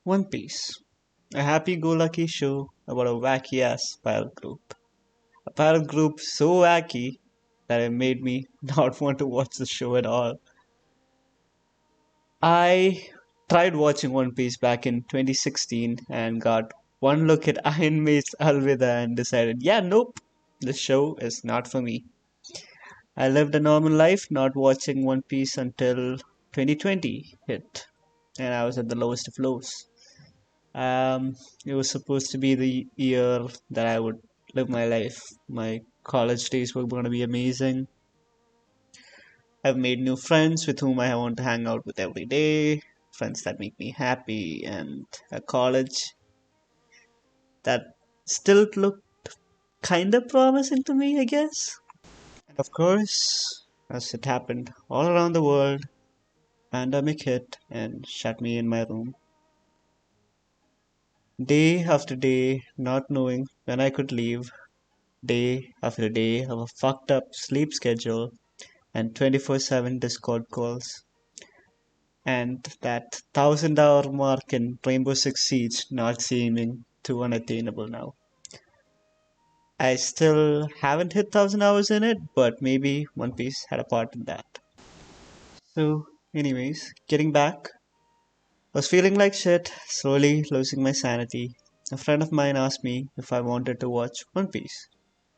One Piece, a happy-go-lucky show about a wacky-ass pirate group. A pirate group so wacky that it made me not want to watch the show at all. I tried watching One Piece back in 2016 and got one look at Iron Maid's Alvida and decided, yeah, nope, this show is not for me. I lived a normal life, not watching One Piece until 2020 hit, and I was at the lowest of lows. It was supposed to be the year that I would live my life. My college days were going to be amazing. I've made new friends with whom I want to hang out with every day, friends that make me happy, and a college that still looked kind of promising to me, I guess. And of course, as it happened all around the world, pandemic hit and shut me in my room. Day after day, not knowing when I could leave, day after day of a fucked up sleep schedule and 24/7 Discord calls, and that 1,000 hour mark in Rainbow Six Siege not seeming too unattainable now. I still haven't hit 1,000 hours in it, but maybe One Piece had a part in that. So, anyways, getting back, was feeling like shit, slowly losing my sanity. A friend of mine asked me if I wanted to watch One Piece,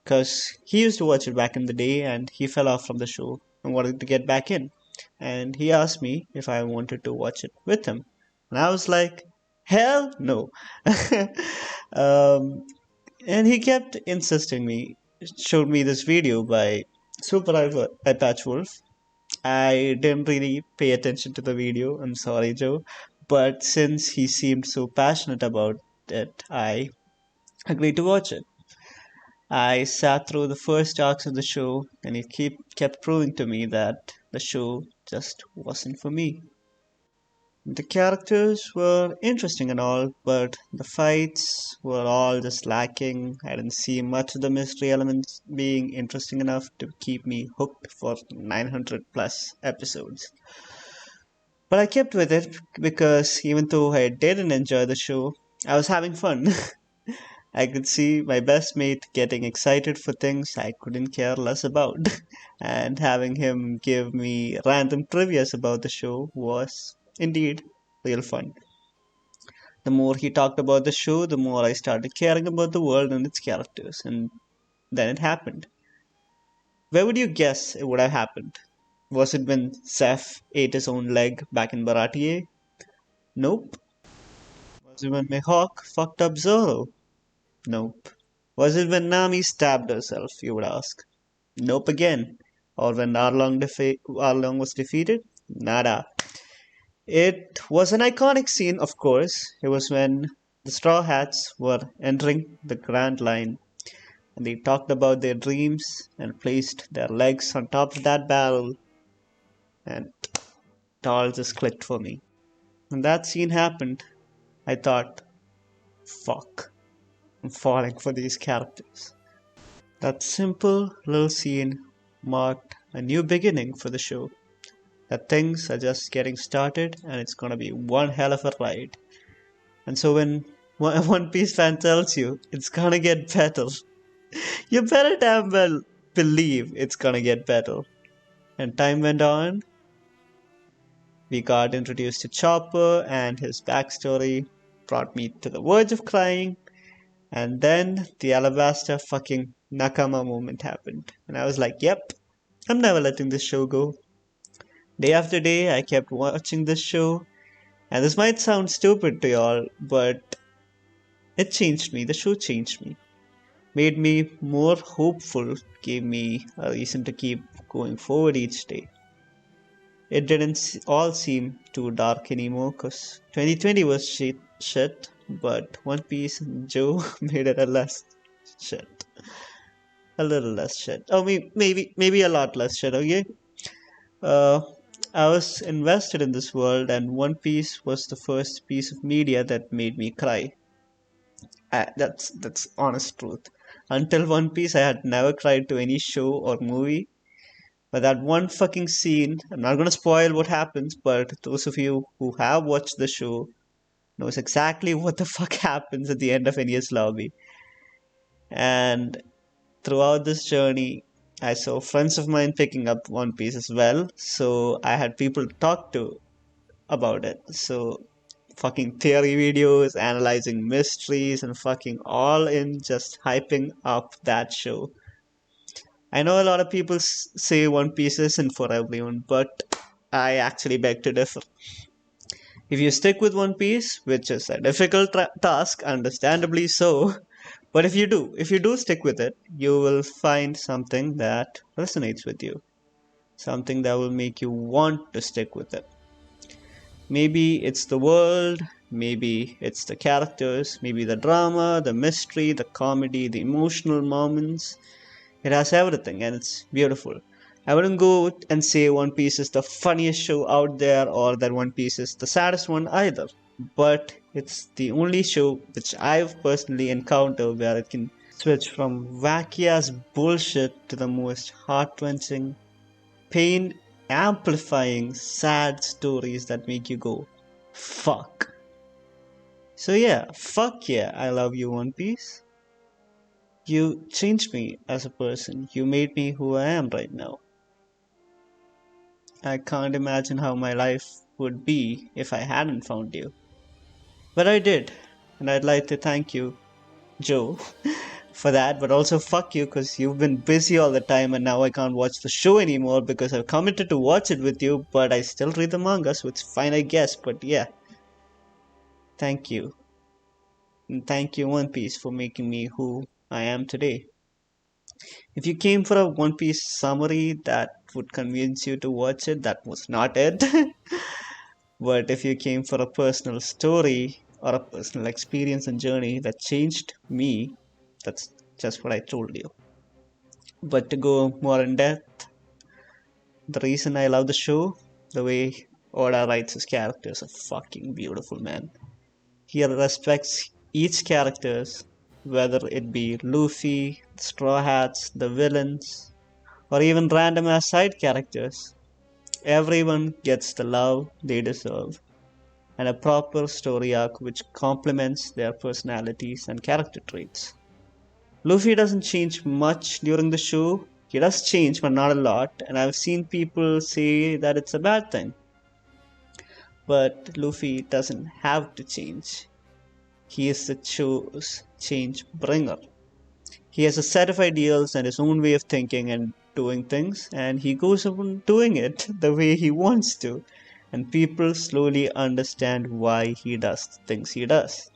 because he used to watch it back in the day and he fell off from the show and wanted to get back in. And he asked me if I wanted to watch it with him. And I was like, hell no. um, and he kept insisting me, showed me this video by Super Patch Wolf. I didn't really pay attention to the video, I'm sorry, Joe. But since he seemed so passionate about it, I agreed to watch it. I sat through the first arcs of the show, and it kept proving to me that the show just wasn't for me. The characters were interesting and all, but the fights were all just lacking. I didn't see much of the mystery elements being interesting enough to keep me hooked for 900 plus episodes. But I kept with it because even though I didn't enjoy the show, I was having fun. I could see my best mate getting excited for things I couldn't care less about, and having him give me random trivias about the show was indeed real fun. The more he talked about the show, the more I started caring about the world and its characters, and then it happened. Where would you guess it would have happened? Was it when Zeph ate his own leg back in Baratie? Nope. Was it when Mihawk fucked up Zoro? Nope. Was it when Nami stabbed herself, you would ask? Nope again. Or when Arlong was defeated? Nada. It was an iconic scene, of course. It was when the Straw Hats were entering the Grand Line and they talked about their dreams and placed their legs on top of that barrel, and it all just clicked for me. When that scene happened, I thought, fuck, I'm falling for these characters. That simple little scene marked a new beginning for the show. That things are just getting started and it's gonna be one hell of a ride. And so when One Piece fan tells you it's gonna get better, you better damn well believe it's gonna get better. And time went on, we got introduced to Chopper and his backstory brought me to the verge of crying. And then the Alabasta fucking Nakama moment happened. And I was like, yep, I'm never letting this show go. Day after day, I kept watching this show. And this might sound stupid to y'all, but it changed me. The show changed me. Made me more hopeful, gave me a reason to keep going forward each day. It didn't all seem too dark anymore because 2020 was shit, but One Piece and Joe made it a less shit. A little less shit. Oh, maybe a lot less shit, okay? Uh, I was invested in this world, and One Piece was the first piece of media that made me cry. That's honest truth. Until One Piece, I had never cried to any show or movie. But that one fucking scene, I'm not gonna spoil what happens, but those of you who have watched the show knows exactly what the fuck happens at the end of Enya's lobby. And throughout this journey, I saw friends of mine picking up One Piece as well, so I had people to talk to about it. So, fucking theory videos, analyzing mysteries, and fucking all in just hyping up that show. I know a lot of people say One Piece isn't for everyone, but I actually beg to differ. If you stick with One Piece, which is a difficult task, understandably so, but if you do stick with it, you will find something that resonates with you, something that will make you want to stick with it. Maybe it's the world, maybe it's the characters, maybe the drama, the mystery, the comedy, the emotional moments. It has everything and it's beautiful. I wouldn't go and say One Piece is the funniest show out there or that One Piece is the saddest one either. But it's the only show which I've personally encountered where it can switch from wacky ass bullshit to the most heart wrenching, pain amplifying, sad stories that make you go, fuck. So yeah, fuck yeah, I love you, One Piece. You changed me as a person. You made me who I am right now. I can't imagine how my life would be if I hadn't found you. But I did, and I'd like to thank you, Joe, for that, but also fuck you because you've been busy all the time and now I can't watch the show anymore because I've committed to watch it with you, but I still read the manga, so it's fine, I guess. But yeah, thank you. And thank you, One Piece, for making me who I am today. If you came for a One Piece summary that would convince you to watch it, that was not it. But if you came for a personal story or a personal experience and journey that changed me, that's just what I told you. But to go more in depth, the reason I love the show, the way Oda writes his characters are fucking beautiful, man. He respects each characters, whether it be Luffy, Straw Hats, the villains, or even random ass side characters. Everyone gets the love they deserve and a proper story arc which complements their personalities and character traits. Luffy doesn't change much during the show. He does change, but not a lot, and I've seen people say that it's a bad thing. But Luffy doesn't have to change. He is the show's change bringer. He has a set of ideals and his own way of thinking and doing things, and he goes on doing it the way he wants to. And people slowly understand why he does the things he does.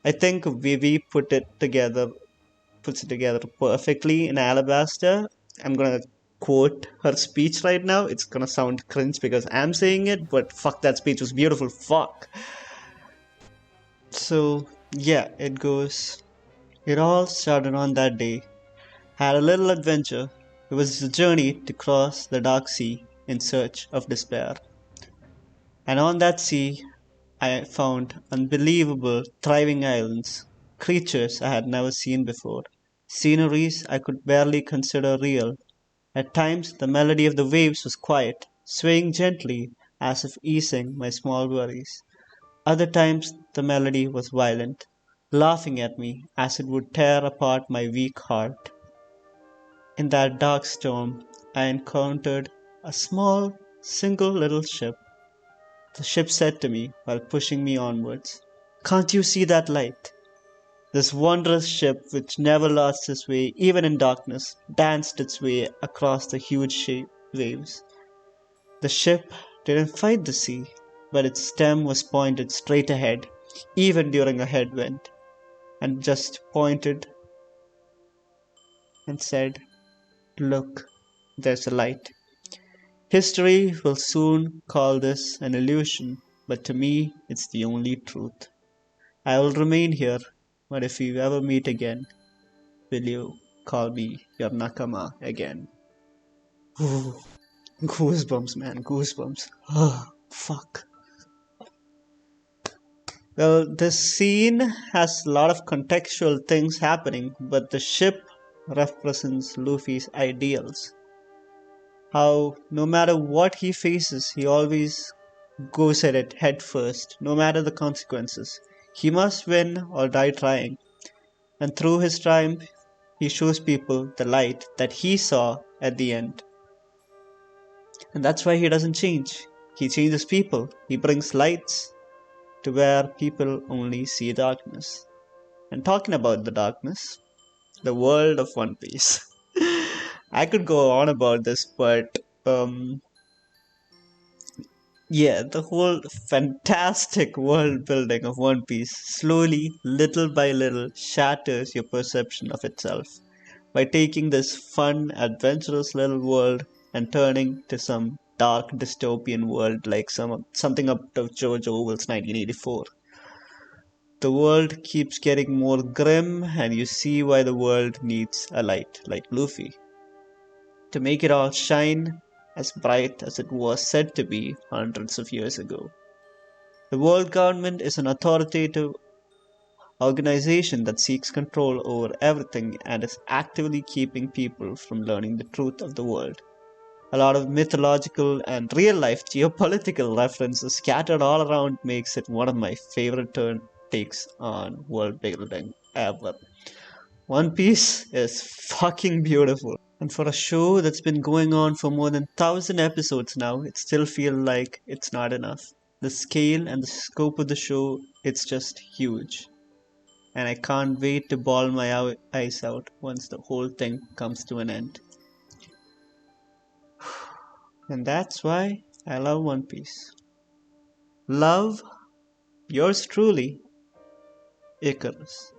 I think Vivi puts it together perfectly in Alabaster. I'm gonna quote her speech right now. It's gonna sound cringe because I'm saying it, but fuck, that speech was beautiful. Fuck. So, yeah, it goes. It all started on that day. Had a little adventure. It was a journey to cross the dark sea in search of despair. And on that sea, I found unbelievable, thriving islands, creatures I had never seen before, sceneries I could barely consider real. At times, the melody of the waves was quiet, swaying gently as if easing my small worries. Other times, the melody was violent, laughing at me as it would tear apart my weak heart. In that dark storm, I encountered a small, single little ship. The ship said to me while pushing me onwards, "Can't you see that light?" This wondrous ship, which never lost its way even in darkness, danced its way across the huge waves. The ship didn't fight the sea, but its stem was pointed straight ahead, even during a headwind, and just pointed and said, "Look, there's a light." History will soon call this an illusion, but to me, it's the only truth. I will remain here, but if we ever meet again, will you call me your Nakama again? Ooh, goosebumps, man, goosebumps. Oh, fuck. Well, this scene has a lot of contextual things happening, but the ship represents Luffy's ideals. How, no matter what he faces, he always goes at it head first, no matter the consequences. He must win or die trying, and through his triumph, he shows people the light that he saw at the end. And that's why he doesn't change. He changes people. He brings lights to where people only see darkness. And talking about the darkness, the world of One Piece. I could go on about this, but yeah, the whole fantastic world building of One Piece slowly, little by little, shatters your perception of itself by taking this fun, adventurous little world and turning to some dark dystopian world like something up of George Orwell's 1984. The world keeps getting more grim, and you see why the world needs a light like Luffy to make it all shine as bright as it was said to be hundreds of years ago. The world government is an authoritative organization that seeks control over everything and is actively keeping people from learning the truth of the world. A lot of mythological and real life geopolitical references scattered all around makes it one of my favorite takes on world building ever. One Piece is fucking beautiful. And for a show that's been going on for more than 1,000 episodes now, it still feels like it's not enough. The scale and the scope of the show, it's just huge. And I can't wait to bawl my eyes out once the whole thing comes to an end. And that's why I love One Piece. Love, yours truly, Icarus.